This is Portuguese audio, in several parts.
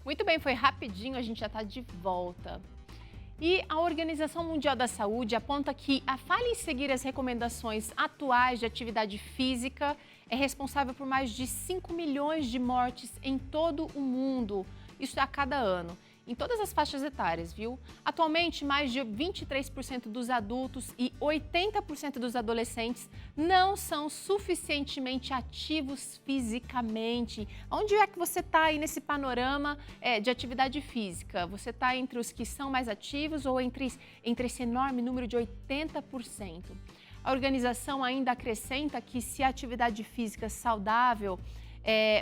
Muito bem, foi rapidinho, a gente já está de volta. E a Organização Mundial da Saúde aponta que a falha em seguir as recomendações atuais de atividade física é responsável por mais de 5 milhões de mortes em todo o mundo. Isso a cada ano, em todas as faixas etárias, viu? Atualmente, mais de 23% dos adultos e 80% dos adolescentes não são suficientemente ativos fisicamente. Onde é que você está aí nesse panorama de atividade física? Você está entre os que são mais ativos ou entre esse enorme número de 80%? A organização ainda acrescenta que se a atividade física saudável,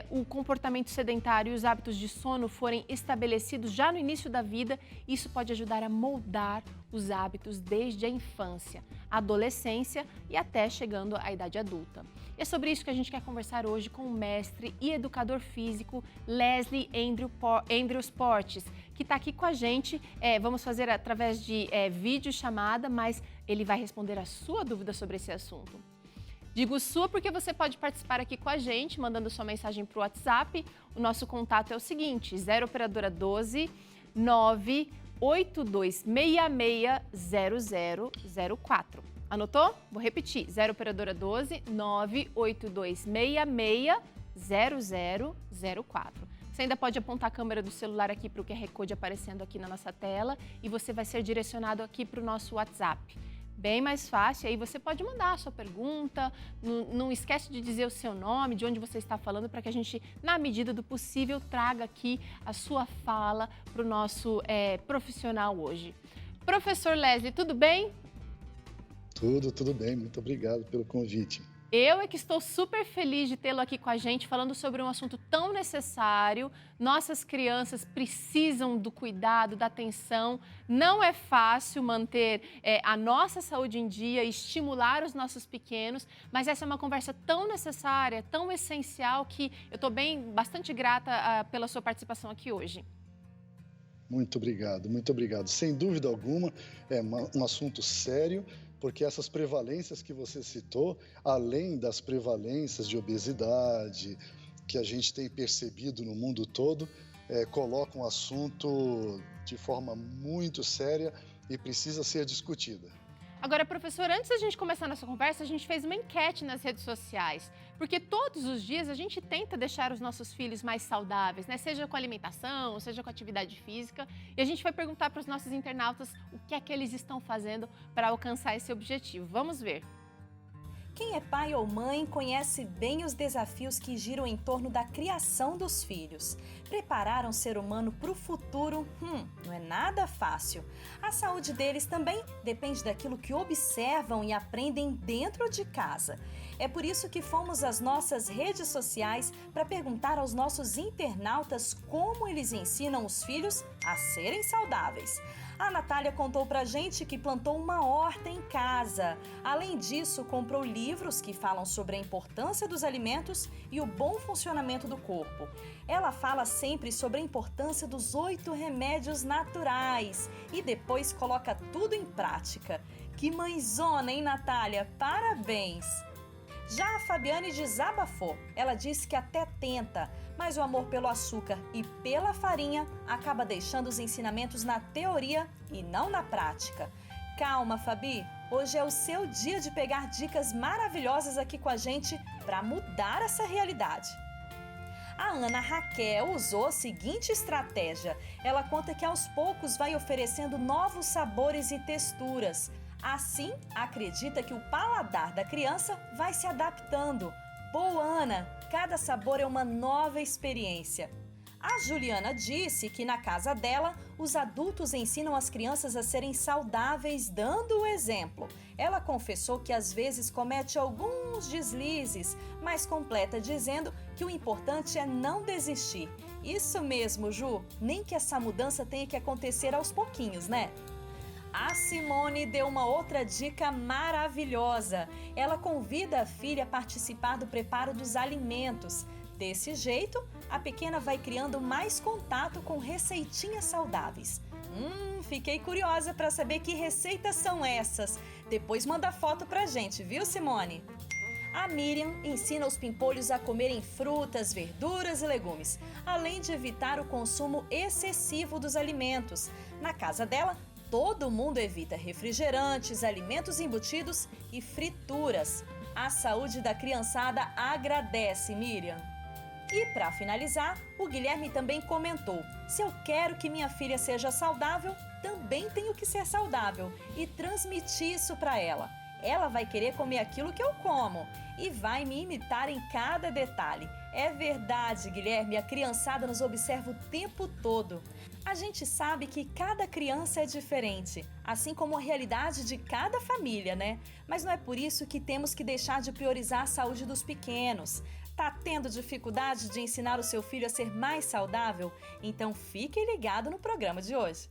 o comportamento sedentário e os hábitos de sono forem estabelecidos já no início da vida, isso pode ajudar a moldar os hábitos desde a infância, adolescência e até chegando à idade adulta. E é sobre isso que a gente quer conversar hoje com o mestre e educador físico Leslie Andrews Portes, que está aqui com a gente. Vamos fazer através de videochamada, mas ele vai responder a sua dúvida sobre esse assunto. Digo sua porque você pode participar aqui com a gente, mandando sua mensagem para o WhatsApp. O nosso contato é o seguinte, 0 operadora 12 982660004. Anotou? Vou repetir, 0 operadora 12 982660004. Você ainda pode apontar a câmera do celular aqui para o QR Code aparecendo aqui na nossa tela e você vai ser direcionado aqui para o nosso WhatsApp. Bem mais fácil, aí você pode mandar a sua pergunta, não esquece de dizer o seu nome, de onde você está falando, para que a gente, na medida do possível, traga aqui a sua fala para o nosso profissional hoje. Professor Leslie, tudo bem? Tudo bem, muito obrigado pelo convite. Eu é que estou super feliz de tê-lo aqui com a gente, falando sobre um assunto tão necessário. Nossas crianças precisam do cuidado, da atenção. Não é fácil manter a nossa saúde em dia, estimular os nossos pequenos, mas essa é uma conversa tão necessária, tão essencial, que eu estou bastante grata pela sua participação aqui hoje. Muito obrigado. Sem dúvida alguma, é um assunto sério, porque essas prevalências que você citou, além das prevalências de obesidade que a gente tem percebido no mundo todo, colocam o assunto de forma muito séria e precisa ser discutida. Agora, professor, antes da gente começar a nossa conversa, a gente fez uma enquete nas redes sociais, porque todos os dias a gente tenta deixar os nossos filhos mais saudáveis, né? Seja com alimentação, seja com atividade física, e a gente foi perguntar para os nossos internautas o que é que eles estão fazendo para alcançar esse objetivo. Vamos ver. Quem é pai ou mãe conhece bem os desafios que giram em torno da criação dos filhos. Preparar um ser humano para o futuro, não é nada fácil. A saúde deles também depende daquilo que observam e aprendem dentro de casa. É por isso que fomos às nossas redes sociais para perguntar aos nossos internautas como eles ensinam os filhos a serem saudáveis. A Natália contou pra gente que plantou uma horta em casa. Além disso, comprou livros que falam sobre a importância dos alimentos e o bom funcionamento do corpo. Ela fala sempre sobre a importância dos 8 remédios naturais e depois coloca tudo em prática. Que mãezona, hein, Natália? Parabéns! Já a Fabiane desabafou. Ela disse que até tenta, mas o amor pelo açúcar e pela farinha acaba deixando os ensinamentos na teoria e não na prática. Calma, Fabi, hoje é o seu dia de pegar dicas maravilhosas aqui com a gente para mudar essa realidade. A Ana Raquel usou a seguinte estratégia. Ela conta que aos poucos vai oferecendo novos sabores e texturas. Assim, acredita que o paladar da criança vai se adaptando. Boa, Ana! Cada sabor é uma nova experiência. A Juliana disse que na casa dela, os adultos ensinam as crianças a serem saudáveis dando o exemplo. Ela confessou que às vezes comete alguns deslizes, mas completa dizendo que o importante é não desistir. Isso mesmo, Ju, nem que essa mudança tenha que acontecer aos pouquinhos, né? A Simone deu uma outra dica maravilhosa. Ela convida a filha a participar do preparo dos alimentos. Desse jeito, a pequena vai criando mais contato com receitinhas saudáveis. Fiquei curiosa para saber que receitas são essas. Depois manda foto pra gente, viu, Simone? A Miriam ensina os pimpolhos a comerem frutas, verduras e legumes, além de evitar o consumo excessivo dos alimentos. Na casa dela, todo mundo evita refrigerantes, alimentos embutidos e frituras. A saúde da criançada agradece, Miriam. E para finalizar, o Guilherme também comentou: se eu quero que minha filha seja saudável, também tenho que ser saudável e transmitir isso para ela. Ela vai querer comer aquilo que eu como e vai me imitar em cada detalhe. É verdade, Guilherme, a criançada nos observa o tempo todo. A gente sabe que cada criança é diferente, assim como a realidade de cada família, né? Mas não é por isso que temos que deixar de priorizar a saúde dos pequenos. Tá tendo dificuldade de ensinar o seu filho a ser mais saudável? Então fique ligado no programa de hoje.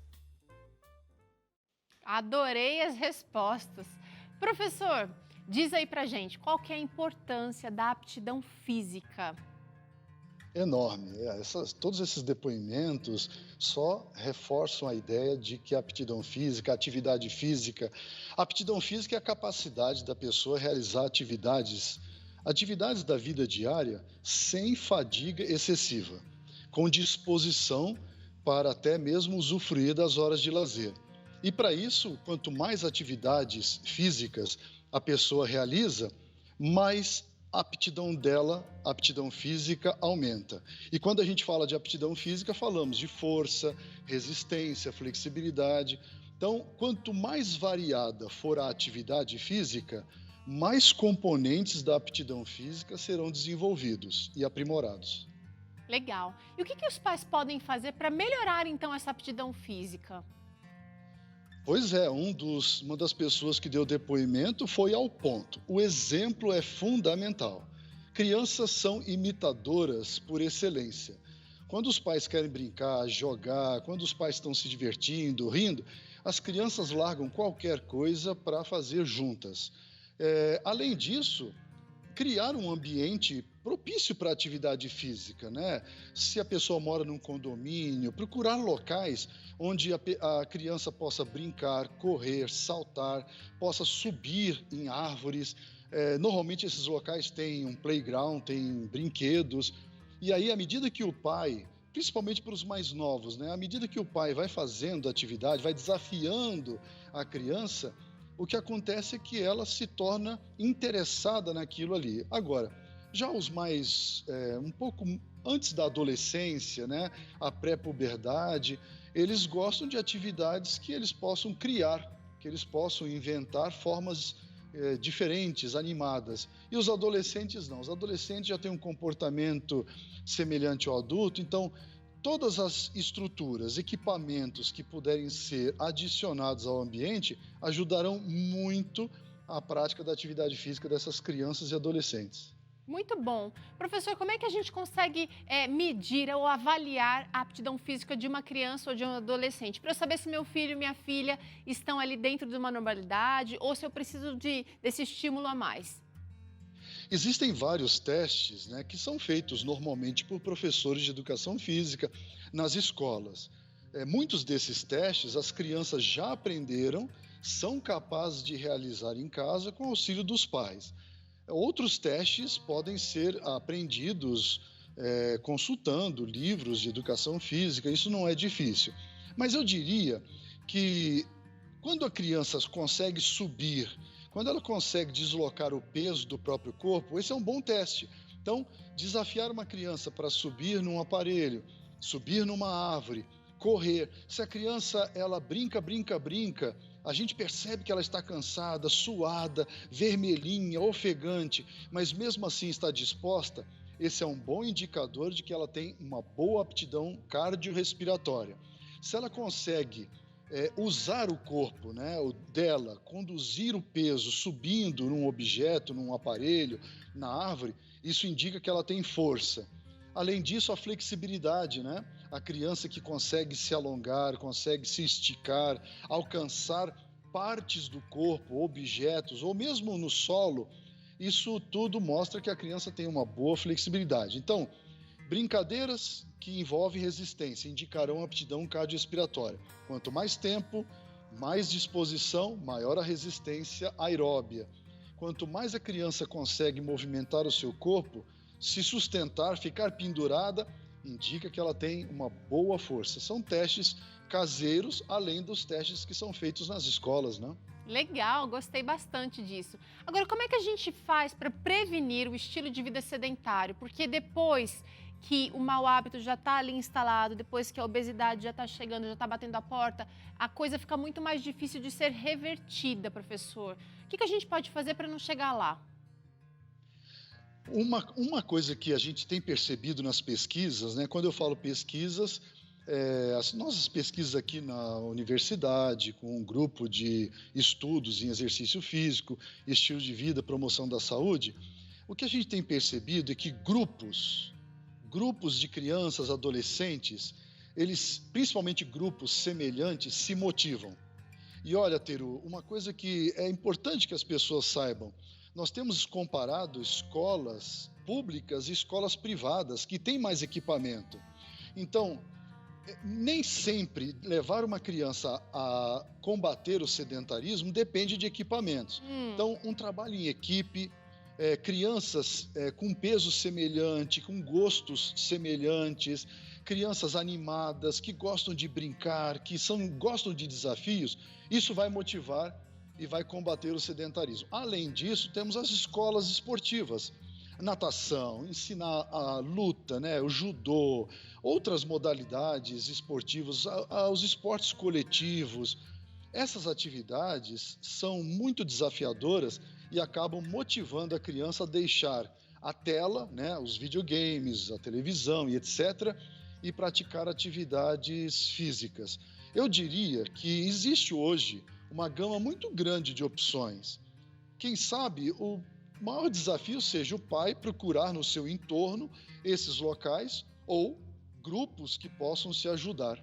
Adorei as respostas. Professor, diz aí pra gente, qual que é a importância da aptidão física? Enorme. Todos esses depoimentos só reforçam a ideia de que a aptidão física, a atividade física... A aptidão física é a capacidade da pessoa realizar atividades da vida diária sem fadiga excessiva, com disposição para até mesmo usufruir das horas de lazer. E para isso, quanto mais atividades físicas a pessoa realiza, mais a aptidão física aumenta. E quando a gente fala de aptidão física, falamos de força, resistência, flexibilidade. Então, quanto mais variada for a atividade física, mais componentes da aptidão física serão desenvolvidos e aprimorados. Legal. E o que os pais podem fazer para melhorar, então, essa aptidão física? Pois é, uma das pessoas que deu depoimento foi ao ponto. O exemplo é fundamental. Crianças são imitadoras por excelência. Quando os pais querem brincar, jogar, quando os pais estão se divertindo, rindo, as crianças largam qualquer coisa para fazer juntas. Além disso, criar um ambiente propício para a atividade física, né? Se a pessoa mora num condomínio, procurar locais onde a criança possa brincar, correr, saltar, possa subir em árvores. Normalmente esses locais têm um playground, têm brinquedos. E aí, à medida que o pai, principalmente para os mais novos, né? À medida que o pai vai fazendo atividade, vai desafiando a criança, o que acontece é que ela se torna interessada naquilo ali. Agora, já os mais, um pouco antes da adolescência, né, a pré-puberdade, eles gostam de atividades que eles possam criar, que eles possam inventar formas diferentes, animadas. E os adolescentes não. Os adolescentes já têm um comportamento semelhante ao adulto, então todas as estruturas, equipamentos que puderem ser adicionados ao ambiente ajudarão muito a prática da atividade física dessas crianças e adolescentes. Muito bom. Professor, como é que a gente consegue medir ou avaliar a aptidão física de uma criança ou de um adolescente? Para eu saber se meu filho e minha filha estão ali dentro de uma normalidade ou se eu preciso desse estímulo a mais. Existem vários testes, né, que são feitos normalmente por professores de educação física nas escolas. Muitos desses testes as crianças já aprenderam, são capazes de realizar em casa com auxílio dos pais. Outros testes podem ser aprendidos consultando livros de educação física, isso não é difícil. Mas eu diria que quando a criança consegue subir, quando ela consegue deslocar o peso do próprio corpo, esse é um bom teste. Então, desafiar uma criança para subir num aparelho, subir numa árvore, correr. Se a criança ela brinca, a gente percebe que ela está cansada, suada, vermelhinha, ofegante, mas mesmo assim está disposta, esse é um bom indicador de que ela tem uma boa aptidão cardiorrespiratória. Se ela consegue usar o corpo, né, o dela, conduzir o peso subindo num objeto, num aparelho, na árvore, isso indica que ela tem força. Além disso, a flexibilidade, né? A criança que consegue se alongar, consegue se esticar, alcançar partes do corpo, objetos, ou mesmo no solo, isso tudo mostra que a criança tem uma boa flexibilidade. Então, brincadeiras que envolvem resistência indicarão aptidão cardiorrespiratória. Quanto mais tempo, mais disposição, maior a resistência aeróbia. Quanto mais a criança consegue movimentar o seu corpo, se sustentar, ficar pendurada, indica que ela tem uma boa força. São testes caseiros, além dos testes que são feitos nas escolas, né? Legal, gostei bastante disso. Agora, como é que a gente faz para prevenir o estilo de vida sedentário? Porque depois que o mau hábito já está ali instalado, depois que a obesidade já está chegando, já está batendo a porta, a coisa fica muito mais difícil de ser revertida, professor. O que a gente pode fazer para não chegar lá? Uma coisa que a gente tem percebido nas pesquisas, né? Quando eu falo pesquisas, as nossas pesquisas aqui na universidade, com um grupo de estudos em exercício físico, estilo de vida, promoção da saúde, o que a gente tem percebido é que grupos de crianças, adolescentes, eles, principalmente grupos semelhantes, se motivam. E olha, Teru, uma coisa que é importante que as pessoas saibam, nós temos comparado escolas públicas e escolas privadas que têm mais equipamento. Então, nem sempre levar uma criança a combater o sedentarismo depende de equipamentos. Então, um trabalho em equipe, crianças com peso semelhante, com gostos semelhantes, crianças animadas, que gostam de brincar, gostam de desafios, isso vai motivar e vai combater o sedentarismo. Além disso, temos as escolas esportivas, natação, ensinar a luta, né, o judô, outras modalidades esportivas, os esportes coletivos. Essas atividades são muito desafiadoras e acabam motivando a criança a deixar a tela, né, os videogames, a televisão e etc., e praticar atividades físicas. Eu diria que existe hoje uma gama muito grande de opções. Quem sabe o maior desafio seja o pai procurar no seu entorno esses locais ou grupos que possam se ajudar.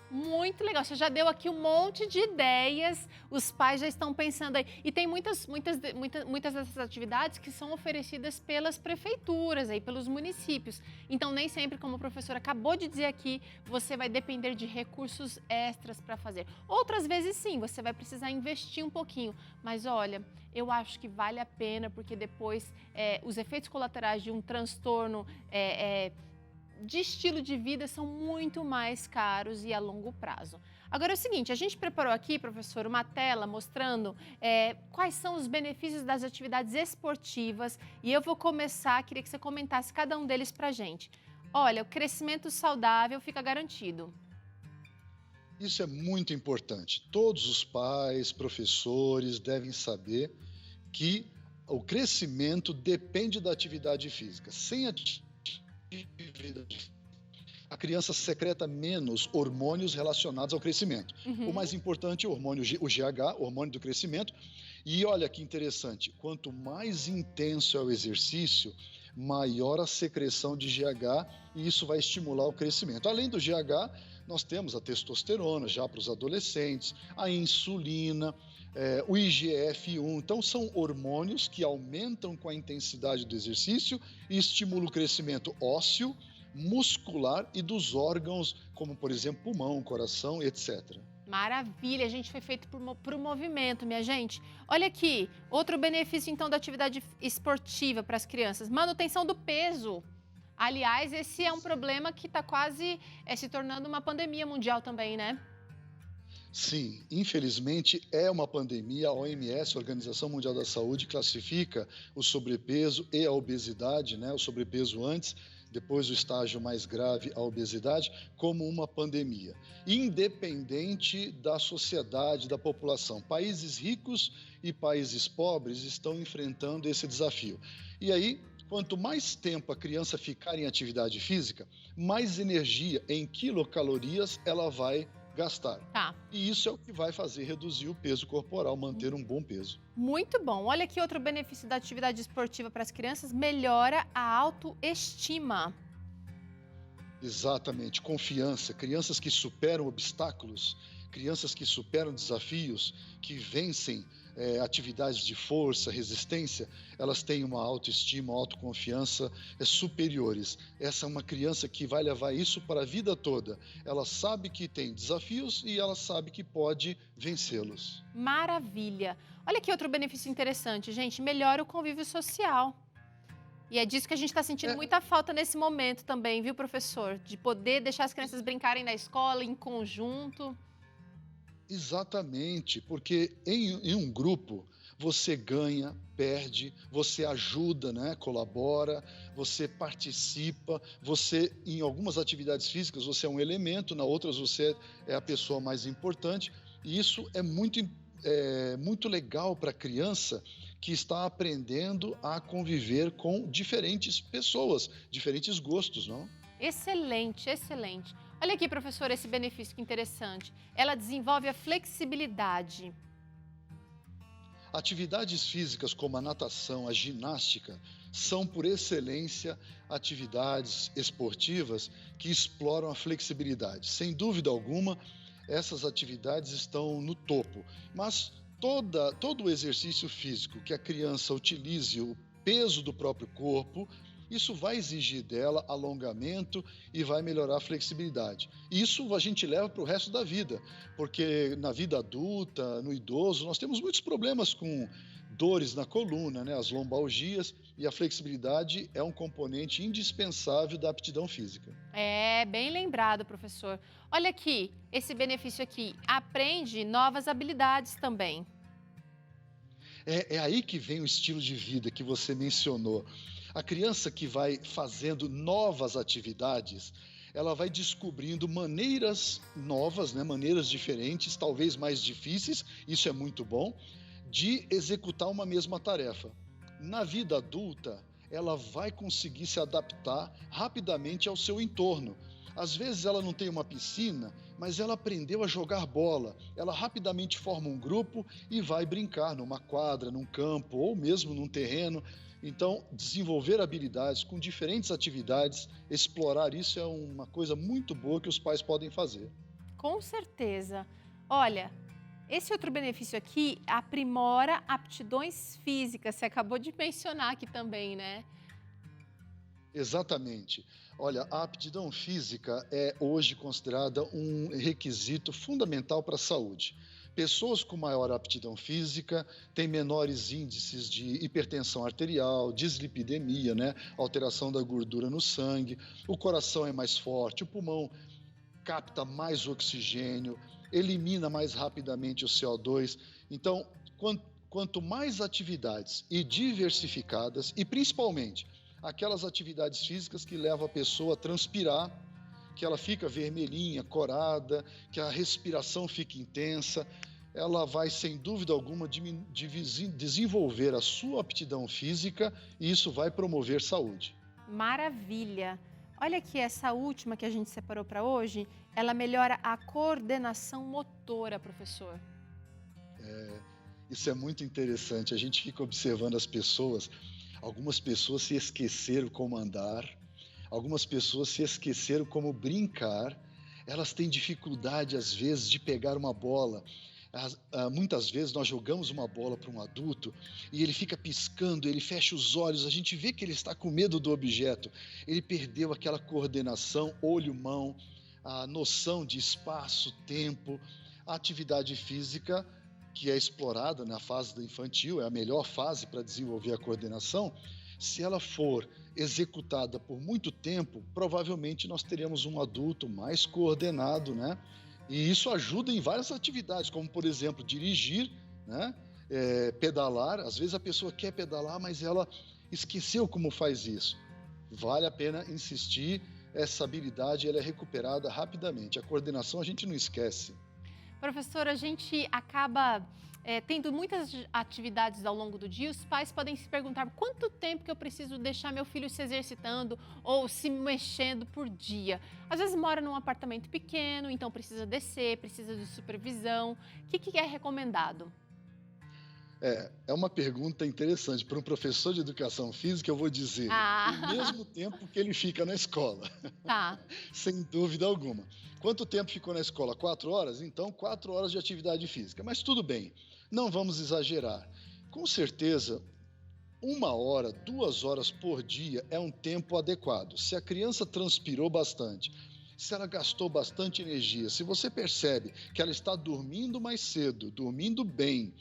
Muito legal, você já deu aqui um monte de ideias, os pais já estão pensando aí. E tem muitas dessas atividades que são oferecidas pelas prefeituras, aí, pelos municípios. Então, nem sempre, como o professor acabou de dizer aqui, você vai depender de recursos extras para fazer. Outras vezes, sim, você vai precisar investir um pouquinho. Mas, olha, eu acho que vale a pena, porque depois os efeitos colaterais de um transtorno de estilo de vida são muito mais caros e a longo prazo. Agora é o seguinte, a gente preparou aqui, professor, uma tela mostrando quais são os benefícios das atividades esportivas e eu vou começar, queria que você comentasse cada um deles pra gente. Olha, o crescimento saudável fica garantido. Isso é muito importante. Todos os pais, professores devem saber que o crescimento depende da atividade física. Sem a criança secreta menos hormônios relacionados ao crescimento. O mais importante é o hormônio, o GH, o hormônio do crescimento. E olha que interessante, quanto mais intenso é o exercício, maior a secreção de GH e isso vai estimular o crescimento. Além do GH, nós temos a testosterona já para os adolescentes, a insulina, o IGF-1. Então, são hormônios que aumentam com a intensidade do exercício e estimulam o crescimento ósseo, muscular e dos órgãos, como, por exemplo, pulmão, coração, etc. Maravilha, a gente foi feito por um movimento, minha gente. Olha aqui, outro benefício, então, da atividade esportiva para as crianças, manutenção do peso. Aliás, esse é um problema que está quase se tornando uma pandemia mundial também, né? Sim, infelizmente é uma pandemia. A OMS, a Organização Mundial da Saúde, classifica o sobrepeso e a obesidade, né? O sobrepeso antes, depois o estágio mais grave, a obesidade, como uma pandemia. Independente da sociedade, da população. Países ricos e países pobres estão enfrentando esse desafio. E aí, quanto mais tempo a criança ficar em atividade física, mais energia em quilocalorias ela vai gastar. Tá. E isso é o que vai fazer reduzir o peso corporal, manter um bom peso. Muito bom. Olha aqui outro benefício da atividade esportiva para as crianças, melhora a autoestima. Exatamente, confiança. Crianças que superam obstáculos, crianças que superam desafios, que vencem atividades de força, resistência, elas têm uma autoestima, uma autoconfiança superiores. Essa é uma criança que vai levar isso para a vida toda. Ela sabe que tem desafios e ela sabe que pode vencê-los. Maravilha! Olha aqui outro benefício interessante, gente. Melhora o convívio social. E é disso que a gente está sentindo muita falta nesse momento também, viu, professor? De poder deixar as crianças brincarem na escola, em conjunto. Exatamente, porque em um grupo você ganha, perde, você ajuda, né, colabora, você participa, você, em algumas atividades físicas, você é um elemento, na outras você é a pessoa mais importante, e isso é muito legal para a criança que está aprendendo a conviver com diferentes pessoas, diferentes gostos, não? Excelente, excelente. Olha aqui, professor, esse benefício que interessante. Ela desenvolve a flexibilidade. Atividades físicas como a natação, a ginástica, são, por excelência, atividades esportivas que exploram a flexibilidade. Sem dúvida alguma, essas atividades estão no topo, mas todo o exercício físico que a criança utilize o peso do próprio corpo, isso vai exigir dela alongamento e vai melhorar a flexibilidade. Isso a gente leva para o resto da vida, porque na vida adulta, no idoso, nós temos muitos problemas com dores na coluna, né, as lombalgias, e a flexibilidade é um componente indispensável da aptidão física. É, bem lembrado, professor. Olha aqui, esse benefício aqui, aprende novas habilidades também. É aí que vem o estilo de vida que você mencionou. A criança que vai fazendo novas atividades, ela vai descobrindo maneiras novas, né, maneiras diferentes, talvez mais difíceis, isso é muito bom, de executar uma mesma tarefa. Na vida adulta, ela vai conseguir se adaptar rapidamente ao seu entorno. Às vezes ela não tem uma piscina, mas ela aprendeu a jogar bola. Ela rapidamente forma um grupo e vai brincar numa quadra, num campo ou mesmo num terreno. Então, desenvolver habilidades com diferentes atividades, explorar isso é uma coisa muito boa que os pais podem fazer. Com certeza. Olha, esse outro benefício aqui aprimora aptidões físicas. Você acabou de mencionar aqui também, né? Exatamente. Olha, a aptidão física é hoje considerada um requisito fundamental para a saúde. Pessoas com maior aptidão física têm menores índices de hipertensão arterial, dislipidemia, né? Alteração da gordura no sangue, o coração é mais forte, o pulmão capta mais oxigênio, elimina mais rapidamente o CO2. Então, quanto mais atividades e diversificadas, e principalmente aquelas atividades físicas que levam a pessoa a transpirar, que ela fica vermelhinha, corada, que a respiração fica intensa, ela vai, sem dúvida alguma, desenvolver a sua aptidão física e isso vai promover saúde. Maravilha! Olha aqui, essa última que a gente separou para hoje, ela melhora a coordenação motora, professor. Isso é muito interessante, a gente fica observando as pessoas, algumas pessoas se esqueceram como andar, algumas pessoas se esqueceram como brincar, elas têm dificuldade, às vezes, de pegar uma bola. Muitas vezes nós jogamos uma bola para um adulto e ele fica piscando, ele fecha os olhos, a gente vê que ele está com medo do objeto. Ele perdeu aquela coordenação, olho-mão, a noção de espaço, tempo. A atividade física, que é explorada na fase do infantil, é a melhor fase para desenvolver a coordenação. Se ela for executada por muito tempo, provavelmente nós teremos um adulto mais coordenado, né? E isso ajuda em várias atividades, como, por exemplo, dirigir, né? Pedalar. Às vezes a pessoa quer pedalar, mas ela esqueceu como faz isso. Vale a pena insistir, essa habilidade ela é recuperada rapidamente. A coordenação a gente não esquece. Professor, a gente acaba tendo muitas atividades ao longo do dia, os pais podem se perguntar quanto tempo que eu preciso deixar meu filho se exercitando ou se mexendo por dia. Às vezes mora num apartamento pequeno, então precisa descer, precisa de supervisão. O que é recomendado? É uma pergunta interessante. Para um professor de educação física, eu vou dizer o mesmo tempo que ele fica na escola. Tá. Sem dúvida alguma. Quanto tempo ficou na escola? 4 horas? Então, 4 horas de atividade física. Mas tudo bem. Não vamos exagerar. Com certeza, 1 hora, 2 horas por dia é um tempo adequado. Se a criança transpirou bastante, se ela gastou bastante energia, se você percebe que ela está dormindo mais cedo, dormindo bem,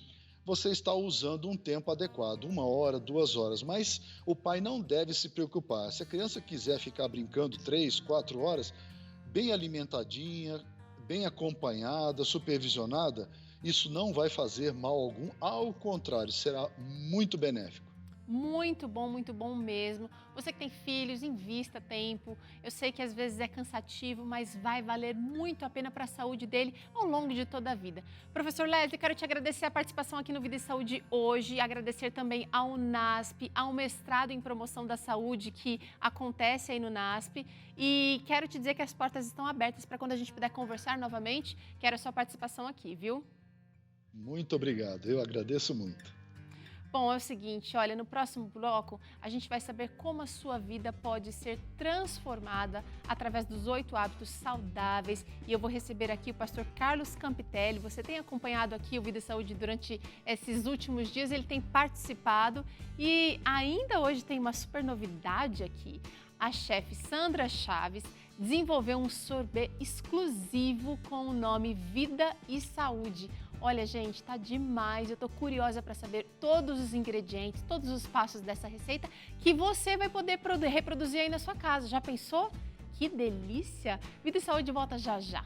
você está usando um tempo adequado, 1 hora, 2 horas. Mas o pai não deve se preocupar. Se a criança quiser ficar brincando 3, 4 horas, bem alimentadinha, bem acompanhada, supervisionada, isso não vai fazer mal algum, ao contrário, será muito benéfico. Muito bom mesmo. Você que tem filhos, invista tempo. Eu sei que às vezes é cansativo, mas vai valer muito a pena para a saúde dele ao longo de toda a vida. Professor Leslie, quero te agradecer a participação aqui no Vida e Saúde hoje, agradecer também ao NASP, ao mestrado em promoção da saúde que acontece aí no NASP, e quero te dizer que as portas estão abertas para quando a gente puder conversar novamente. Quero a sua participação aqui, viu? Muito obrigado, eu agradeço muito. Bom, é o seguinte, olha, no próximo bloco a gente vai saber como a sua vida pode ser transformada através dos 8 hábitos saudáveis, e eu vou receber aqui o pastor Carlos Campitelli. Você tem acompanhado aqui o Vida e Saúde durante esses últimos dias, ele tem participado e ainda hoje tem uma super novidade aqui. A chefe Sandra Chaves desenvolveu um sorbet exclusivo com o nome Vida e Saúde. Olha, gente, tá demais. Eu tô curiosa para saber todos os ingredientes, todos os passos dessa receita que você vai poder reproduzir aí na sua casa. Já pensou? Que delícia! Vida e Saúde volta já já.